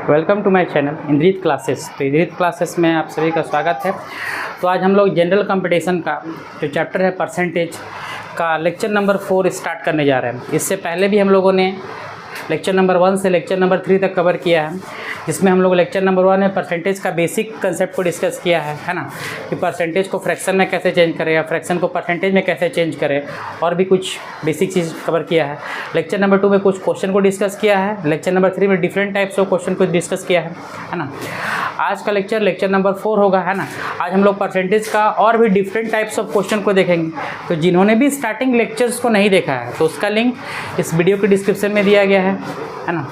Welcome to my channel Indrit classes. तो Indrit classes में आप सभी का स्वागत है। तो आज हम लोग जनरल कंपटीशन का जो चैप्टर है परसेंटेज का लेक्चर नंबर 4 स्टार्ट करने जा रहे हैं। इससे पहले भी हम लोगों ने लेक्चर नंबर 1 से लेक्चर नंबर 3 तक कवर किया है, जिसमें हम लोग लेक्चर नंबर 1 में परसेंटेज का बेसिक कंसेप्ट को डिस्कस किया है ना, कि परसेंटेज को फ्रैक्शन में कैसे चेंज करें या फ्रैक्शन को परसेंटेज में कैसे चेंज करें, और भी कुछ बेसिक चीज़ कवर किया है। लेक्चर नंबर 2 में कुछ क्वेश्चन को डिस्कस किया है। लेक्चर नंबर 3 में डिफरेंट टाइप्स ऑफ क्वेश्चन को डिस्कस किया है ना। आज का लेक्चर नंबर 4 होगा, है ना। आज हम लोग परसेंटेज का और भी डिफरेंट टाइप्स ऑफ क्वेश्चन को देखेंगे। तो जिन्होंने भी स्टार्टिंग लेक्चर्स को नहीं देखा है तो उसका लिंक इस वीडियो के डिस्क्रिप्शन में दिया गया है ना।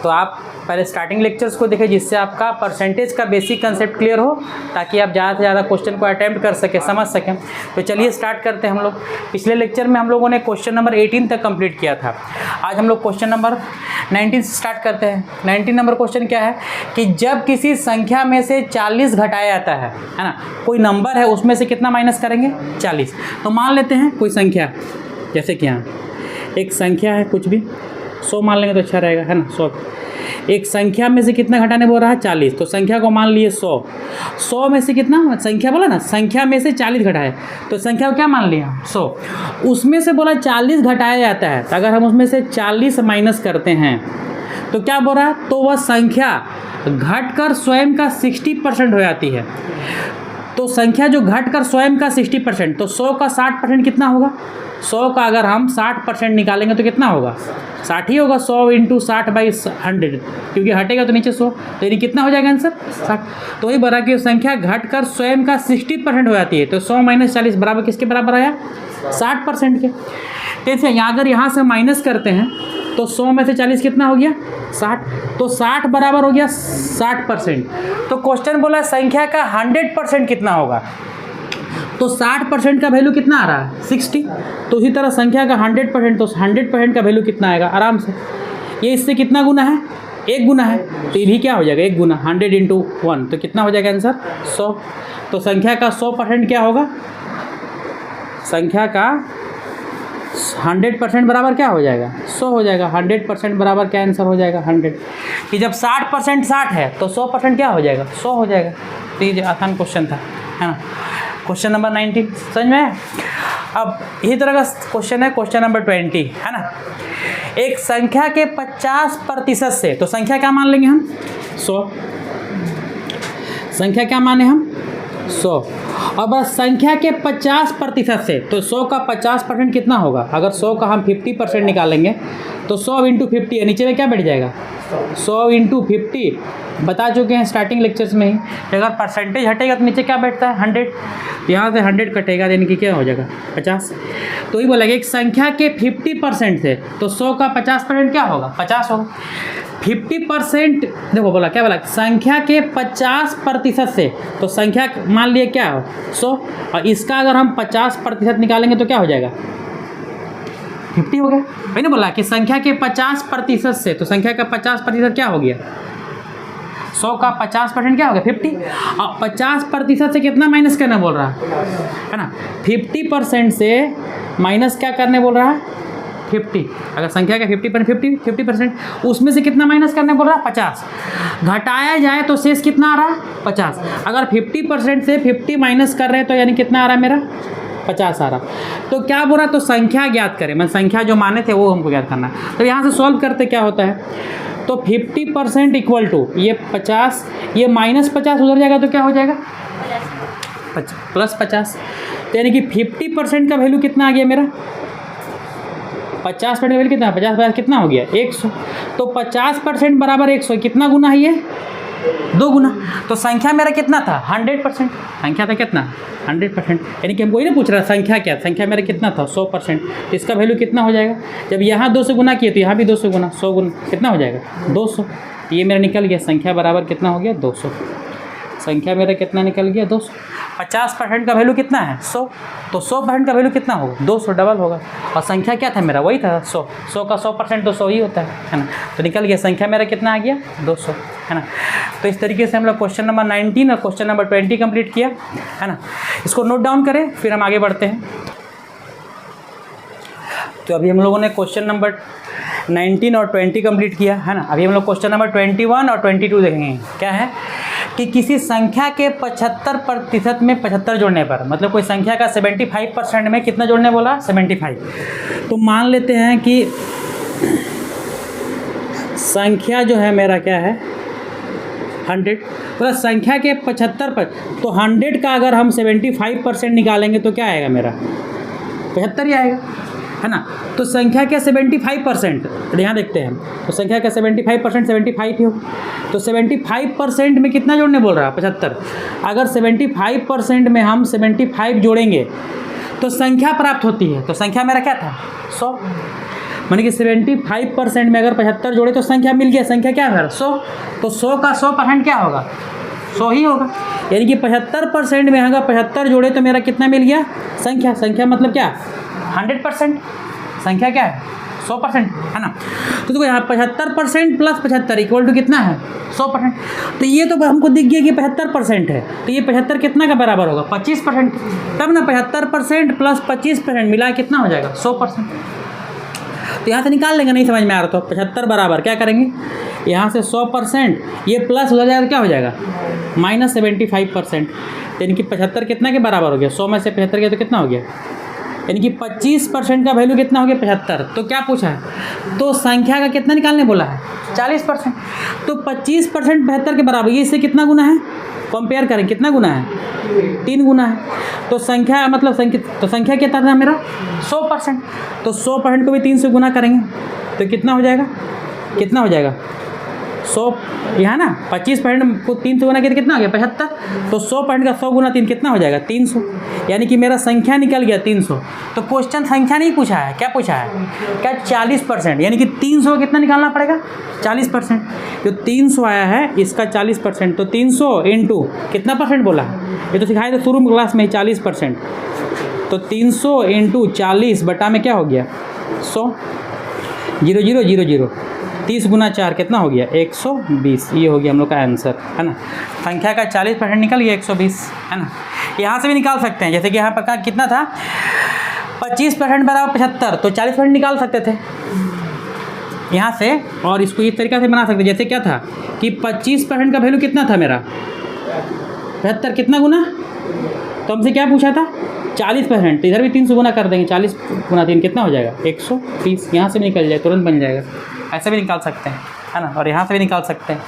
तो आप पहले स्टार्टिंग लेक्चर्स को देखें, जिससे आपका परसेंटेज का बेसिक कंसेप्ट क्लियर हो, ताकि आप ज़्यादा से ज़्यादा क्वेश्चन को अटेम्प्ट कर सकें, समझ सकें। तो चलिए स्टार्ट करते हैं हम लोग। पिछले लेक्चर में हम लोगों ने क्वेश्चन नंबर 18 तक कंप्लीट किया था। आज हम लोग क्वेश्चन नंबर 19 से स्टार्ट करते हैं। 19 नंबर क्वेश्चन क्या है कि जब किसी संख्या में से 40 घटाया जाता है ना, कोई नंबर है उसमें से कितना माइनस करेंगे? 40। तो मान लेते हैं कोई संख्या, जैसे कि यहाँ एक संख्या है, कुछ भी 100 मान लेंगे तो अच्छा रहेगा, है ना। 100 एक संख्या में से कितना घटाने बोल रहा है? 40। तो संख्या को मान लिए 100। 100 में से कितना, संख्या बोला ना, संख्या में से 40 घटाए, तो संख्या को क्या मान लिया? 100। उसमें से बोला 40 घटाया जाता है, तो अगर हम उसमें से 40 माइनस करते हैं तो क्या बोल रहा है? तो वह संख्या घटकर स्वयं का 60% हो जाती है। तो संख्या जो घटकर स्वयं का 60%, तो 100 का 60% कितना होगा? 100 का अगर हम 60% निकालेंगे तो कितना होगा? 60 ही होगा। 100 इंटू 60/100, क्योंकि हटेगा तो नीचे 100, तो यानी कितना हो जाएगा आंसर? 60। तो वही बड़ा कि संख्या घटकर स्वयं का 60% हो जाती है। तो 100 - 40 बराबर किसके बराबर आया? 60% के। तो यहाँ अगर यहाँ से माइनस करते हैं तो 100 में से 40 कितना हो गया? 60। तो 60 बराबर हो गया 60%। तो क्वेश्चन बोला संख्या का 100% कितना होगा? तो 60% का वैल्यू कितना आ रहा है? 60। तो उसी तरह संख्या का 100%, तो 100% का वैल्यू कितना आएगा? आराम से ये इससे कितना गुना है? 1 गुना है। तो ये भी क्या हो जाएगा? 1 गुना। 100 इंटू 1, तो कितना हो जाएगा आंसर? 100। तो संख्या का 100% क्या होगा? संख्या का 100% बराबर क्या हो जाएगा? 100 हो जाएगा। 100% बराबर क्या आंसर हो जाएगा? 100। कि जब 60% 60 है तो 100% क्या हो जाएगा? 100 हो जाएगा। तो ये आसान क्वेश्चन था, है ना। क्वेश्चन नंबर 19 समझ में है। अब इसी तरह का क्वेश्चन है क्वेश्चन नंबर 20, है ना। एक संख्या के 50% से, तो संख्या क्या मान लेंगे हम? 100। संख्या क्या माने हम? 100। और बस संख्या के 50% से, तो 100 का 50% कितना होगा? अगर 100 का हम 50% निकालेंगे तो 100 इंटू 50 है, नीचे में क्या बैठ जाएगा? 100 इंटू 50 बता चुके हैं स्टार्टिंग लेक्चर्स में ही। अगर परसेंटेज हटेगा तो नीचे क्या बैठता है? 100। यहाँ से 100 कटेगा, यानी कि क्या हो जाएगा? 50। तो ही बोला कि एक संख्या के 50% से, तो 100 का 50% क्या होगा? 50 होगा। 50% देखो बोला, क्या बोला? संख्या के 50% से, तो संख्या मान लिए क्या हो? 100। और इसका अगर हम 50% निकालेंगे तो क्या हो जाएगा? 50 हो गया। वही ना बोला कि संख्या के 50% से, तो संख्या का 50% क्या हो गया? 100 का 50% क्या हो गया? 50। और 50% से कितना माइनस करना बोल रहा है ना? 50% से माइनस क्या करने बोल रहा है? 50। अगर संख्या का 50% उसमें से कितना माइनस करने बोल रहा है? 50। घटाया जाए तो शेष कितना आ रहा है? 50। अगर 50% से 50 माइनस कर रहे हैं तो यानी कितना आ रहा है मेरा? 50 आ रहा। तो क्या बोल रहा? तो संख्या ज्ञात करें, मैं संख्या जो माने थे वो हमको ज्ञात करना है। तो यहाँ से सॉल्व करते क्या होता है? तो 50% इक्वल टू ये 50, ये -50 उधर जाएगा तो क्या हो जाएगा? +50। तो यानी कि 50% का वैल्यू कितना आ गया मेरा? 50% का वैल्यू कितना? 50 कितना हो गया? 100। तो 50% बराबर 100, कितना गुना है ये? 2 गुना। तो संख्या मेरा कितना था? 100%। संख्या था कितना? 100%। यानी कि हमको ही ना पूछ रहा संख्या क्या? संख्या मेरा कितना था? 100%। तो इसका वैल्यू कितना हो जाएगा? जब यहाँ 2 से गुना किए तो यहाँ भी 2 से गुना, 100 गुना कितना हो जाएगा? 200। ये मेरा निकल गया संख्या बराबर कितना हो गया? 200। संख्या मेरा कितना निकल गया? 200। 50% का वैल्यू कितना है? 100। तो 100% का वैल्यू कितना होगा? 200, डबल होगा। और संख्या क्या था मेरा? वही था 100। 100 का 100% तो 100 ही होता है ना। तो निकल गया संख्या मेरा कितना आ गया? 200, है ना। तो इस तरीके से हम लोग क्वेश्चन नंबर 19 और क्वेश्चन नंबर 20 कंप्लीट किया, है ना। इसको नोट डाउन करें, फिर हम आगे बढ़ते हैं। तो अभी हम लोगों ने क्वेश्चन नंबर 19 और 20 कंप्लीट किया है ना। अभी हम लोग क्वेश्चन नंबर 21 और 22 देखेंगे। क्या है कि किसी संख्या के 75% में 75 जोड़ने पर, मतलब कोई संख्या का 75% में कितना जोड़ने बोला, 75। तो मान लेते हैं कि संख्या जो है मेरा क्या है 100, तो संख्या के 75 पर, तो 100 का अगर हम 75% निकालेंगे तो क्या आएगा मेरा 75 ही आएगा, है ना। तो संख्या के 75%, यहाँ देखते हैं, तो संख्या का 75% 75 ही होगा। तो 75% में कितना जोड़ने बोल रहा है 75। अगर 75% में हम 75 जोड़ेंगे तो संख्या प्राप्त होती है। तो संख्या मेरा क्या था 100, माने कि 75% में अगर 75 जोड़े तो संख्या मिल गया। संख्या क्या है मेरा 100, तो 100 का 100% क्या होगा 100 ही होगा। यानी कि 75% में अगर 75 जोड़े तो मेरा कितना मिल गया संख्या। संख्या मतलब क्या 100%, संख्या क्या है 100%, है ना। तो देखो यहाँ 75% प्लस 75 इक्वल टू कितना है 100%। तो ये तो हमको दिख गया कि 75% है, तो ये 75 कितना का बराबर होगा 25%। तब ना 75% प्लस 25% मिला कितना हो जाएगा 100%। तो यहाँ से निकाल लेंगे, नहीं समझ में आ रहा तो 75 बराबर क्या करेंगे, यहाँ से 100%, ये प्लस हो जाएगा, क्या हो जाएगा -75%। यानी कि 75 कितना के बराबर हो गया, 100 में से 75 गया तो कितना हो गया, यानी कि 25% का वैल्यू कितना हो गया 75। तो क्या पूछा है, तो संख्या का कितना निकालने बोला है 40%। तो 25% 75 के बराबर, ये इससे कितना गुना है, कंपेयर करें कितना गुना है 3 गुना है। तो संख्या मतलब संख्या कितना था मेरा 100%। तो 100% को भी 3 से गुना करेंगे तो कितना हो जाएगा 100, यहाँ ना 25% को 3 से गुना किया तो कितना हो गया 75। तो 100% का 100 गुना 3 कितना हो जाएगा 300, यानी कि मेरा संख्या निकल गया 300। तो क्वेश्चन संख्या नहीं पूछा है, क्या पूछा है क्या 40%, यानी कि 300 कितना निकालना पड़ेगा 40%। जो 300 आया है इसका 40%, तो 300 इंटू कितना परसेंट बोला है, ये तो सिखाए थे शुरू में क्लास में 40%। तो 300 इंटू 40 बटा में क्या हो गया 100, 0 0 0 0, 30 गुना 4 कितना हो गया 120। ये हो गया हम लोग का आंसर, है ना। संख्या का 40% निकल गया 120, है ना। यहाँ से भी निकाल सकते हैं, जैसे कि यहाँ पर कितना था 25% बराबर 75, तो 40% निकाल सकते थे यहाँ से। और इसको इस तरीक़ा से बना सकते, जैसे क्या था कि 25% का वैल्यू कितना था मेरा 75, कितना गुना, तो हमसे क्या पूछा था 40%, तो इधर भी 300 गुना कर देंगे, 40 गुना 3 कितना हो जाएगा 120। यहाँ से भी निकल जाए, तुरंत बन जाएगा, ऐसे भी निकाल सकते हैं, है ना। और यहाँ से भी निकाल सकते हैं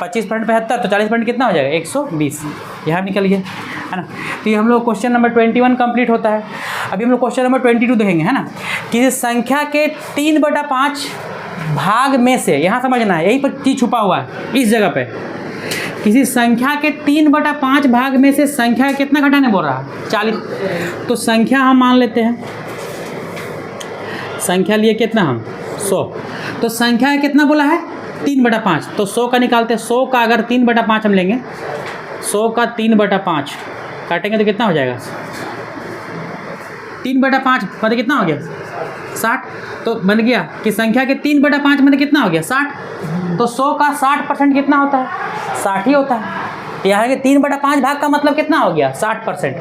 25% 75, तो 40% कितना हो जाएगा 120, यहाँ निकल गया, है ना। तो ये हम लोग क्वेश्चन नंबर 21 कंप्लीट होता है। अभी हम लोग क्वेश्चन नंबर 22 देखेंगे, है ना। किसी संख्या के 3/5 भाग में से, यहाँ समझना है, यही पर चीज़ छुपा हुआ है इस जगह पे, किसी संख्या के 3/5 भाग में से संख्या कितना घटाने बोल रहा है 40। तो संख्या हम मान लेते हैं, संख्या लिए कितना हम 100, तो संख्या कितना बोला है 3/5, तो 100 का निकालते हैं। 100 का अगर 3/5 हम लेंगे, 100 का 3/5 काटेंगे तो कितना हो जाएगा 3/5 मतलब कितना हो गया 60। तो बन गया कि संख्या के 3/5 मतलब कितना हो गया 60। तो 100 का 60% कितना होता है 60 ही होता है। यहाँ के 3/5 भाग का मतलब कितना हो गया 60%,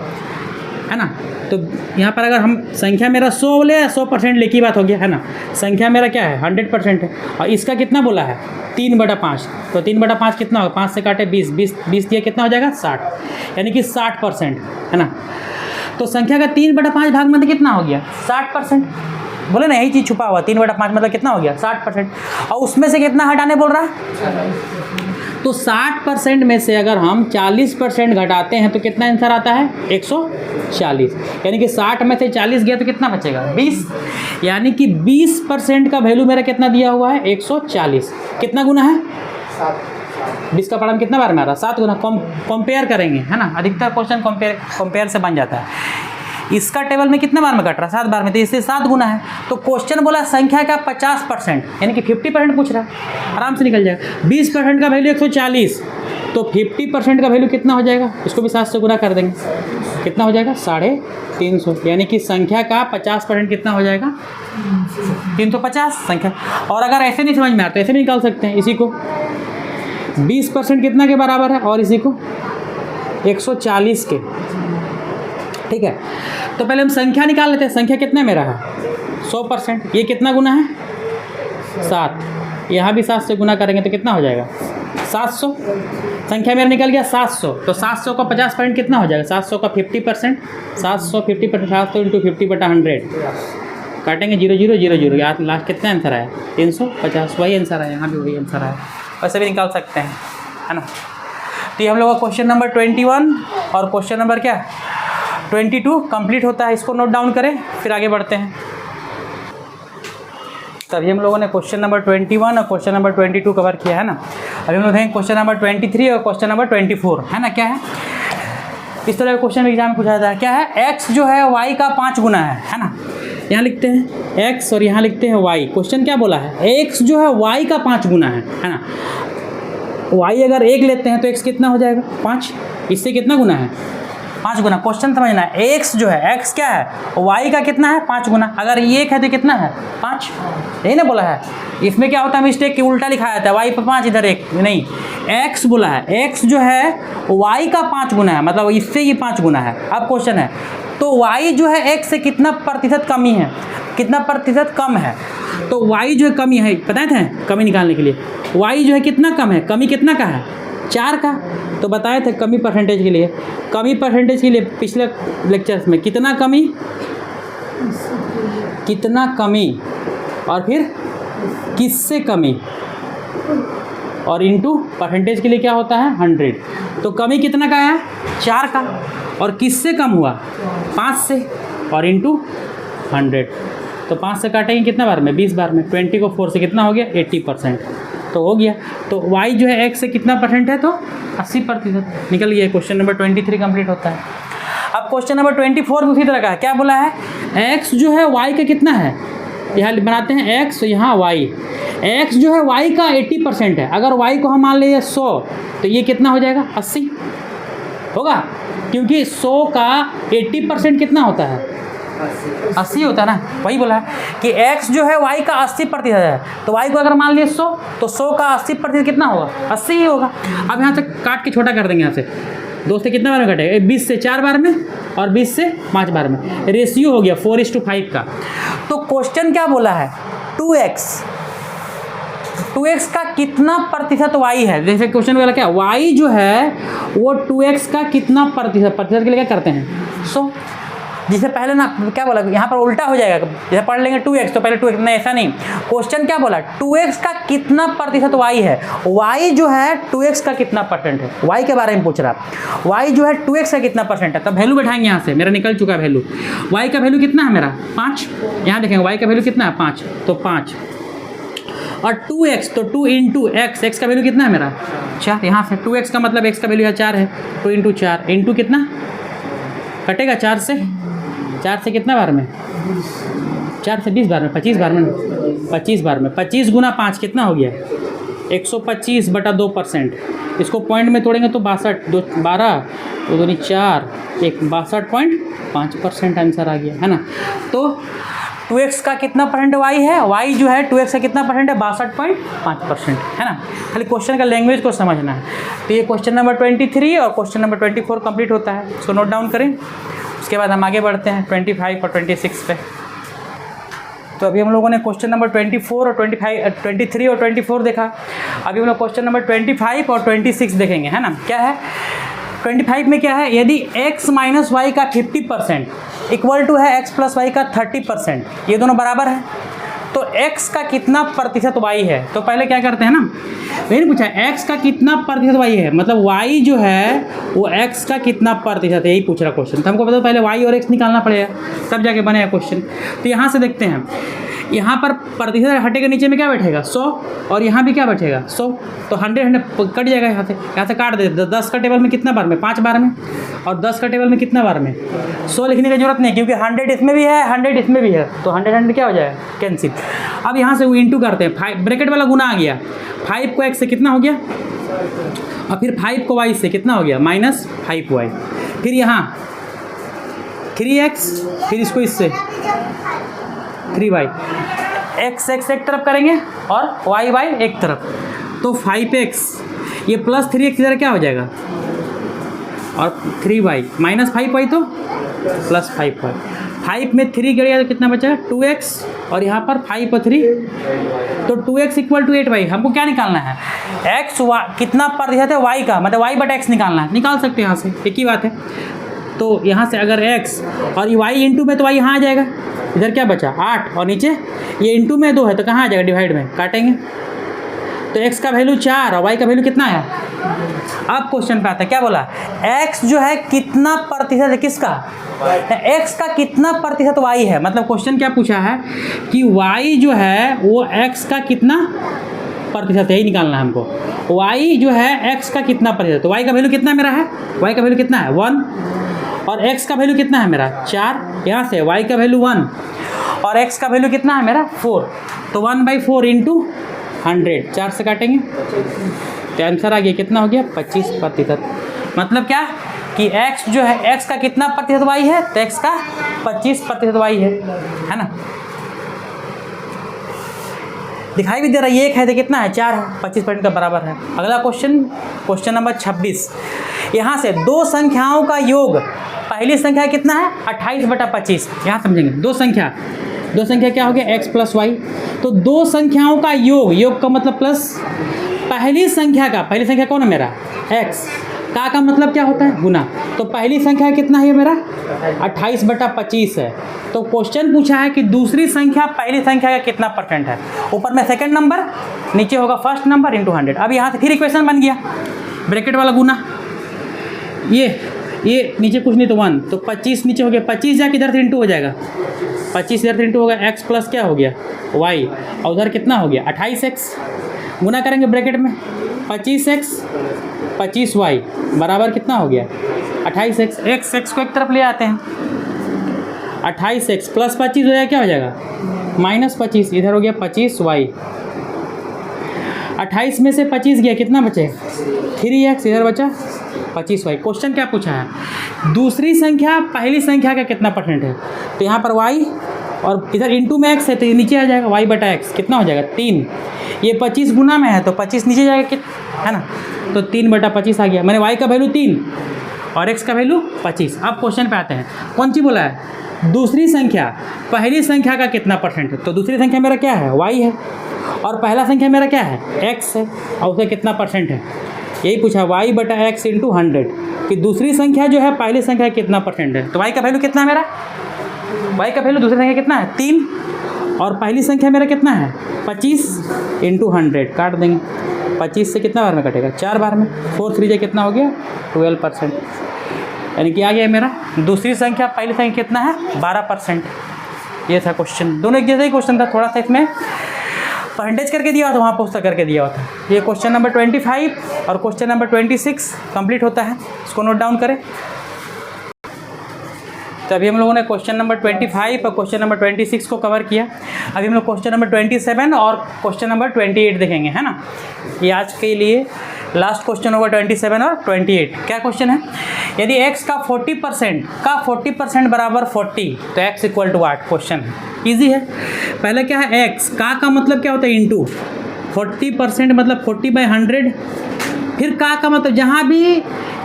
है ना। तो यहाँ पर अगर हम संख्या मेरा 100 ले 100% ले की बात हो गया, है ना। संख्या मेरा क्या है 100% है, और इसका कितना बोला है 3/5, तो 3/5 कितना होगा, 5 से काटे 20 दिया कितना हो जाएगा 60, यानी कि 60%, है ना। तो संख्या का 3/5 भाग मतलब कितना हो गया 60%। बोले ना यही चीज़ छुपा हुआ, 3/5 मतलब कितना हो गया 60%। और उसमें से कितना हटाने बोल रहा है, तो 60% में से अगर हम 40% घटाते हैं तो कितना आंसर आता है 140, यानी कि 60 में से 40 गया तो कितना बचेगा 20, यानी कि 20% का वैल्यू मेरा कितना दिया हुआ है 140। कितना गुना है 20 का पढ़ा कितना बार में आ रहा 7 गुना। कंपेयर करेंगे, है ना, अधिकतर क्वेश्चन कंपेयर से बन जाता है। इसका टेबल में कितना बार में कट रहा 7 बार में, तो इससे 7 गुना है। तो क्वेश्चन बोला संख्या का 50%, यानी कि 50% पूछ रहा है, आराम से निकल जाएगा। 20% का वैल्यू 140, तो 50% का वैल्यू कितना हो जाएगा, इसको भी 7 से गुना कर देंगे, कितना हो जाएगा 350, यानी कि संख्या का 50% कितना हो जाएगा 350 संख्या। और अगर ऐसे नहीं समझ में आता तो ऐसे भी निकाल सकते हैं, इसी को 20% कितना के बराबर है और इसी को 140 के, ठीक है। तो पहले हम संख्या निकाल लेते हैं, संख्या कितना मेरा है 100%, ये कितना गुना है 7, यहाँ भी 7 से गुना करेंगे तो कितना हो जाएगा 700। संख्या मेरा निकल गया 700। तो 700 का 50% कितना हो जाएगा, 700 का 50%, 700 50%, 700 इंटू 50/100 काटेंगे 0 0 0 0, यहाँ लास्ट कितना आंसर आया 350। वही आंसर आया, यहाँ भी वही आंसर आया, वैसे भी निकाल सकते हैं, है ना। तो ये हम लोग का क्वेश्चन नंबर 21 और क्वेश्चन नंबर क्या 22 कंप्लीट होता है। इसको नोट डाउन करें, फिर आगे बढ़ते हैं। तभी हम लोगों ने क्वेश्चन नंबर 21 और क्वेश्चन नंबर 22 कवर किया है ना। अभी हम लोग देखेंगे क्वेश्चन नंबर 23 और क्वेश्चन नंबर 24, है ना। क्या है, इस तरह का क्वेश्चन एग्जाम में पूछा जाता है। क्या है, x जो है y का 5 गुना है ना। यहाँ लिखते हैं x और यहाँ लिखते हैं y। क्वेश्चन क्या बोला है, x जो है y का 5 गुना है ना। y अगर 1 लेते हैं तो x कितना हो जाएगा 5, इससे कितना गुना है 5 गुना। क्वेश्चन समझना है, x जो है x क्या है y का कितना है 5 गुना। अगर ये 1 है तो कितना है 5, यही ना बोला है। इसमें क्या होता है मिस्टेक कि उल्टा लिखा जाता है, y पर 5 इधर 1 नहीं, x बोला है। x जो है y का 5 गुना है, मतलब इससे ये 5 गुना है। अब क्वेश्चन है तो y जो है x से कितना प्रतिशत कमी है, कितना प्रतिशत कम है। तो y जो है कमी है, पता थे कमी निकालने के लिए y जो है कितना कम है, कमी कितना का है 4 का। तो बताए थे कमी परसेंटेज के लिए, कमी परसेंटेज के लिए पिछले लेक्चर्स में कितना कमी, कितना कमी और फिर किससे कमी, और इनटू परसेंटेज के लिए क्या होता है 100। तो कमी कितना का है 4 का, और किससे कम हुआ 5 से, और इनटू 100। तो 5 से काटेंगे कितना बार में 20 बार में, 20 को 4 से कितना हो गया 80%, तो हो गया। तो y जो है x से कितना परसेंट है तो 80% निकल गया। क्वेश्चन नंबर 23 कंप्लीट होता है। अब क्वेश्चन नंबर 24 उसी तरह का है। क्या बोला है, x जो है y का कितना है, यहाँ बनाते हैं x, यहाँ y, x जो है y का 80% है। अगर y को हम मान लें 100 तो ये कितना हो जाएगा 80 होगा, क्योंकि 100 का 80% कितना होता है 80 होता है ना। वही बोला है कि x जो है y का 80% है, तो y को अगर मान लिए 100 तो 100 का 80% कितना होगा 80 ही होगा। अब यहाँ से काट के छोटा कर देंगे, यहाँ से 2 से कितना बार में कटेगा 20 से 4 बार में और 20 से 5 बार में, रेशियो हो गया 4:5 का। तो क्वेश्चन क्या बोला है 2x का कितना प्रतिशत y है। जैसे क्वेश्चन वाला क्या y जो है वो 2x का कितना प्रतिशत, प्रतिशत के लिए क्या करते हैं 100। जिसे पहले ना क्या बोला, यहाँ पर उल्टा हो जाएगा, जैसे पढ़ लेंगे 2x तो पहले 2x, नहीं ऐसा नहीं। क्वेश्चन क्या बोला 2x का कितना प्रतिशत y है, y जो है 2x का कितना परसेंट है, y के बारे में पूछ रहा है। y जो है 2x का कितना परसेंट है, तब वैल्यू बैठाएंगे। यहाँ से मेरा निकल चुका है वैल्यू, y का वैल्यू कितना है मेरा 5। यहाँ देखेंगे y का वैल्यू कितना है 5, तो 5 और 2x तो 2 इंटू एक्स, एक्स का वैल्यू कितना है मेरा 4। यहाँ से 2x का मतलब x का वैल्यू है 4 है, 2 इंटू 4 इंटू कितना कटेगा 4 से कितना बार में 4 से 20 बार में, 25 बार में, 25 बार में 25 गुना 5 कितना हो गया 125/2%। इसको पॉइंट में तोड़ेंगे तो 12 2 2 4 1 62.5% आंसर आ गया, है ना। तो 2x का कितना परसेंट y है, y जो है 2x का कितना परसेंट है 62.5%, है ना। खाली क्वेश्चन का लैंग्वेज को समझना है। तो ये क्वेश्चन नंबर 23 और क्वेश्चन नंबर 24 कंप्लीट होता है, इसको नोट डाउन करें। उसके बाद हम आगे बढ़ते हैं 25 और 26 पे। तो अभी हम लोगों ने क्वेश्चन नंबर 24 और 23 और 24 देखा। अभी हम लोग क्वेश्चन नंबर 25 और 26 देखेंगे, है ना। क्या है 25 में क्या है, यदि x माइनस वाई का 50% इक्वल टू है x प्लस वाई का 30%, ये दोनों बराबर है, तो x का कितना प्रतिशत y है। तो पहले क्या करते हैं ना, मैंने पूछा x का कितना प्रतिशत y है, मतलब y जो है वो x का कितना प्रतिशत है, यही पूछ रहा क्वेश्चन। तो हमको पता पहले y और x निकालना पड़ेगा, तब जाके बनेगा क्वेश्चन। तो यहाँ से देखते हैं, यहाँ पर प्रतिशत हटेगा, नीचे में क्या बैठेगा 100 और यहाँ भी क्या बैठेगा 100, तो 100 कट जाएगा। यहाँ से काट दे, 10 का टेबल में कितना बार में 5 बार में, और 10 का टेबल में कितना बार में 100 लिखने की जरूरत नहीं, क्योंकि 100 इसमें भी है 100 इसमें भी है, तो 100 क्या हो जाएगा कैंसिल। अब यहाँ से वो इंटू करते हैं, 5 ब्रैकेट वाला गुना आ गया, 5 को x से कितना हो गया, और फिर 5 को y से कितना हो गया -5y, फिर यहाँ 3x, फिर इसको इससे 3y, x एक तरफ करेंगे और y एक तरफ, तो 5x ये प्लस 3x इधर क्या हो जाएगा, और 3y -5y तो +5y, 5 में 3 गिर गया तो कितना बचा 2x, और यहाँ पर 5 और 3 तो 2x इक्वल टू 8y। हमको क्या निकालना है, x कितना प्रतिशत है y का, मतलब y बटा x निकालना है, निकाल सकते हैं यहाँ से, एक ही बात है। तो यहाँ से अगर x और y इंटू में तो y यहाँ आ जाएगा, इधर क्या बचा 8 और नीचे ये इंटू में 2 है तो कहाँ आ जाएगा डिवाइड में, काटेंगे तो x का वैल्यू 4 और y का वैल्यू कितना है। अब क्वेश्चन पे आता है, क्या बोला x जो है कितना प्रतिशत है किसका, x का कितना प्रतिशत y है, मतलब क्वेश्चन क्या पूछा है कि y जो है वो x का कितना प्रतिशत है, यही निकालना है हमको। y जो है x का कितना प्रतिशत, तो y का वैल्यू कितना मेरा है, y का वैल्यू कितना है 1, और x का वैल्यू कितना है मेरा 4, यहाँ से y का वैल्यू 1 और x का वैल्यू कितना है मेरा 4, तो 1/4 इंटू 100, 4 से काटेंगे तो आंसर आ गया कितना हो गया 25%। मतलब क्या कि x जो है x का कितना प्रतिशत y है, तो x का 25% y है ना। दिखाई भी दे रहा है, ये एक है तो कितना है 4 है, 25% का बराबर है। अगला क्वेश्चन नंबर 26, यहाँ से दो संख्याओं का योग, पहली संख्या कितना है 28/25, यहाँ समझेंगे दो संख्या क्या हो गया x प्लस वाई, तो दो संख्याओं का योग का मतलब प्लस पहली संख्या कौन है मेरा x, का मतलब क्या होता है गुना, तो पहली संख्या कितना है मेरा 28/25 है। तो क्वेश्चन पूछा है कि दूसरी संख्या पहली संख्या का कितना परसेंट है, ऊपर में सेकंड नंबर नीचे होगा फर्स्ट नंबर इंटू 100। अब यहाँ से फिर इक्वेशन बन गया, ब्रैकेट वाला गुना, ये नीचे कुछ नहीं तो 1, तो 25 नीचे हो गया, 25 जाके इधर से इंटू हो जाएगा, 25 इधर से इंटू होगा, x प्लस क्या हो गया y, और उधर कितना हो गया 28x, गुना करेंगे ब्रैकेट में 25x 25y बराबर कितना हो गया 28x, x को एक तरफ ले आते हैं, 28x प्लस 25 हो जाएगा, क्या हो जाएगा -25, इधर हो गया 25y, 28 में से 25 गया कितना बचे 3x, इधर बचा 25y। क्वेश्चन क्या पूछा है, दूसरी संख्या पहली संख्या का कितना परसेंट है, तो यहाँ पर y और इधर इंटू में x है तो ये नीचे आ जाएगा y बटा x, कितना हो जाएगा 3, ये 25 गुना में है तो 25 नीचे जाएगा है ना, तो 3/25 आ गया, मैंने y का वैल्यू 3 और x का वैल्यू 25। अब क्वेश्चन पे आते हैं, कौन सी बोला है दूसरी संख्या पहली संख्या का कितना परसेंट है, तो दूसरी संख्या मेरा क्या है y है और पहला संख्या मेरा क्या है x है, और उसे कितना परसेंट है, यही पूछा y बटा x इंटू 100 कि दूसरी संख्या जो है पहली संख्या कितना परसेंट है। तो y का वैल्यू कितना है मेरा, y का वैल्यू दूसरी संख्या कितना है 3 और पहली संख्या मेरा कितना है 25 इंटू 100, काट देंगे 25 से कितना बार में कटेगा 4 बार में, 4 3 कितना हो गया 12%, यानी कि आ गया मेरा दूसरी संख्या पहली संख्या कितना है 12%। ये था क्वेश्चन, दोनों एक जैसा ही क्वेश्चन था, थोड़ा सा इसमें परसेंटेज करके दिया हुआ था, वहाँ पुस्तक करके दिया हुआ था। ये क्वेश्चन नंबर 25 और क्वेश्चन नंबर 26 कंप्लीट होता है, इसको नोट डाउन करें। तो अभी हम लोगों ने क्वेश्चन नंबर 25 और क्वेश्चन नंबर 26 को कवर किया। अभी हम लोग क्वेश्चन नंबर 27 और क्वेश्चन नंबर 28 देखेंगे, है ना। ये आज के लिए लास्ट क्वेश्चन होगा 27 और 28। क्या क्वेश्चन है, यदि x का 40% बराबर 40 तो x इक्वल टू 8। क्वेश्चन है, ईजी है। पहले क्या है x का मतलब क्या होता है इंटू 40% मतलब 40/100। फिर का मतलब जहाँ भी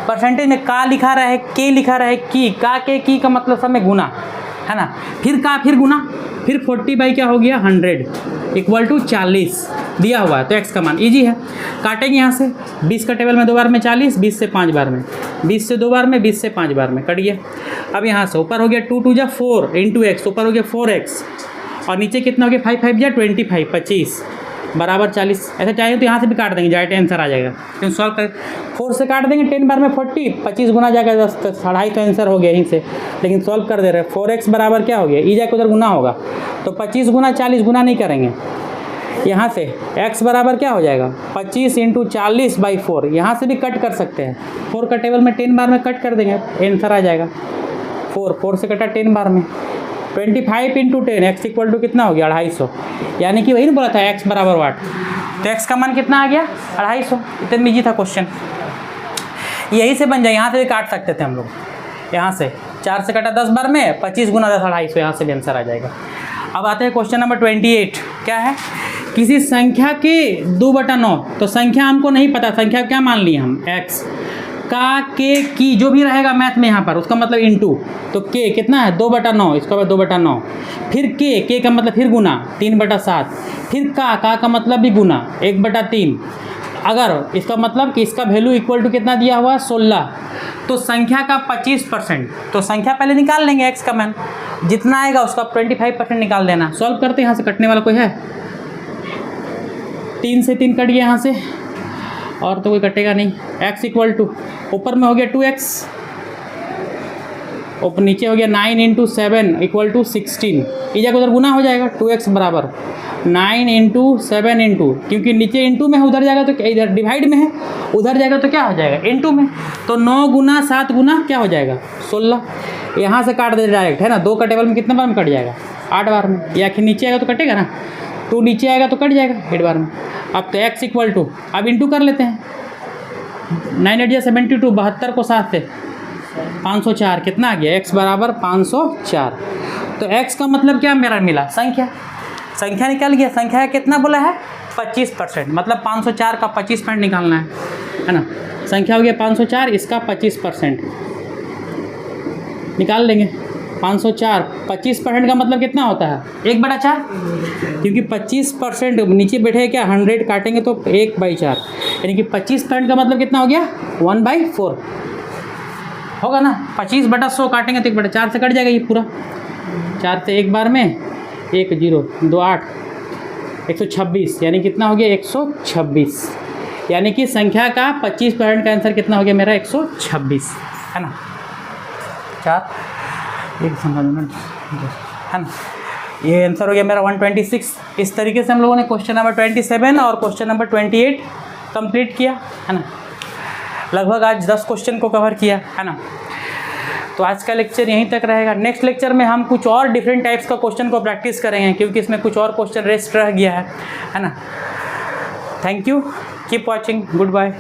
परसेंटेज में का लिखा रहा है, के लिखा रहा है, की का मतलब सब में गुना, है ना। फिर का फिर गुना, फिर 40 क्या हो गया 100 इक्वल टू 40 दिया हुआ है, तो x का मान ईजी है। काटेंगे यहाँ से 20 का टेबल में 2 बार में 40, 20 से 5 बार में, 20 से 2 बार में, 20 से 5 बार में कट गया। अब यहाँ से ऊपर हो गया 2 2 4 इंटू एक्स, ऊपर हो गया 4x और नीचे कितना हो गया 5 5 25 25 बराबर 40। ऐसा चाहिए तो यहाँ से भी काट देंगे, डायरेक्ट आंसर आ जाएगा। क्यों सॉल्व कर 4 से काट देंगे 10 बार में 40, 25 गुना जाएगा 10, तो 2.5 तो आंसर हो गया यहीं से। लेकिन सॉल्व कर दे रहे हैं 4x बराबर क्या हो गया, ई जाके उधर गुना होगा तो 25 गुना 40 गुना नहीं करेंगे। यहाँ से x बराबर क्या हो जाएगा 25 इंटू 40/4, यहाँ से भी कट कर सकते हैं। 4 का टेबल में 10 बार में कट कर देंगे, आंसर आ जाएगा 4 से कटा 10 बार में 25 इंटू 10, एक्स इक्वल टू कितना हो गया 250। यानी कि वही ना बोला था x बराबर 8, तो x का मान कितना आ गया 250। इतना ईजी था क्वेश्चन, यही से बन जाए। यहाँ से भी काट सकते थे हम लोग, यहाँ से 4 से कटा 10 बार में 25 गुना 10 250, यहाँ से भी आंसर आ जाएगा। अब आते हैं क्वेश्चन नंबर 28। क्या है, किसी संख्या के 2/9, तो संख्या हमको नहीं पता, संख्या क्या मान लिए हम x, का, के, की जो भी रहेगा मैथ में यहाँ पर उसका मतलब इनटू, तो के कितना है 2/9, इसका 2/9, फिर के का मतलब फिर गुना 3/7, फिर का का मतलब भी गुना 1/3। अगर इसका मतलब कि इसका वैल्यू इक्वल टू कितना दिया हुआ है 16, तो संख्या का 25%, तो संख्या पहले निकाल लेंगे x का मान जितना आएगा उसका 25% निकाल देना। सॉल्व करते हैं, यहाँ से कटने वाला कोई है? 3 से 3 कट गया यहाँ से, और तो कोई कटेगा नहीं। x इक्वल टू ऊपर में हो गया 2x, ऊपर नीचे हो गया 9 × 7 इक्वल टू 16, इधर उधर गुना हो जाएगा। 2x बराबर 9 × 7 इंटू, क्योंकि नीचे इंटू में है उधर जाएगा तो क्या, इधर डिवाइड में है उधर जाएगा तो क्या हो जाएगा इंटू में, तो 9 गुना 7 गुना क्या हो जाएगा 16। यहाँ से काट दे डायरेक्ट है ना, 2 का टेबल में कितने बार में कट जाएगा 8 बार में, या फिर नीचे आएगा तो कटेगा ना, 2 नीचे आएगा तो कट जाएगा 8 बार में। अब तो x इक्वल टू, अब इंटू कर लेते हैं, 9 8 72, 72 को 7 से 504, कितना आ गया x बराबर 504। तो x का मतलब क्या मेरा मिला संख्या निकल गया। संख्या का कितना बोला है 25%, मतलब 504 का 25% निकालना है ना। संख्या हो गया 504, इसका 25% निकाल लेंगे। 504 25% का मतलब कितना होता है 1/4, क्योंकि 25% नीचे बैठे क्या 100 काटेंगे तो 1/4, यानी कि 25% का मतलब कितना हो गया 1/4 होगा ना। 25/100 काटेंगे तो 1/4 से कट जाएगा ये पूरा, 4 से एक बार में 1 0 2 8 126, यानी कितना हो गया 126, यानी कि संख्या का 25% का आंसर कितना हो गया मेरा 126 है ना। 4 एक है ना, ये आंसर हो गया मेरा 126। इस तरीके से हम लोगों ने क्वेश्चन नंबर 27 और क्वेश्चन नंबर 28 कंप्लीट किया है ना। लगभग आज 10 क्वेश्चन को कवर किया है ना। तो आज का लेक्चर यहीं तक रहेगा। नेक्स्ट लेक्चर में हम कुछ और डिफरेंट टाइप्स का क्वेश्चन को प्रैक्टिस करेंगे, क्योंकि इसमें कुछ और क्वेश्चन रेस्ट रह गया है ना। Thank you, keep watching, good bye.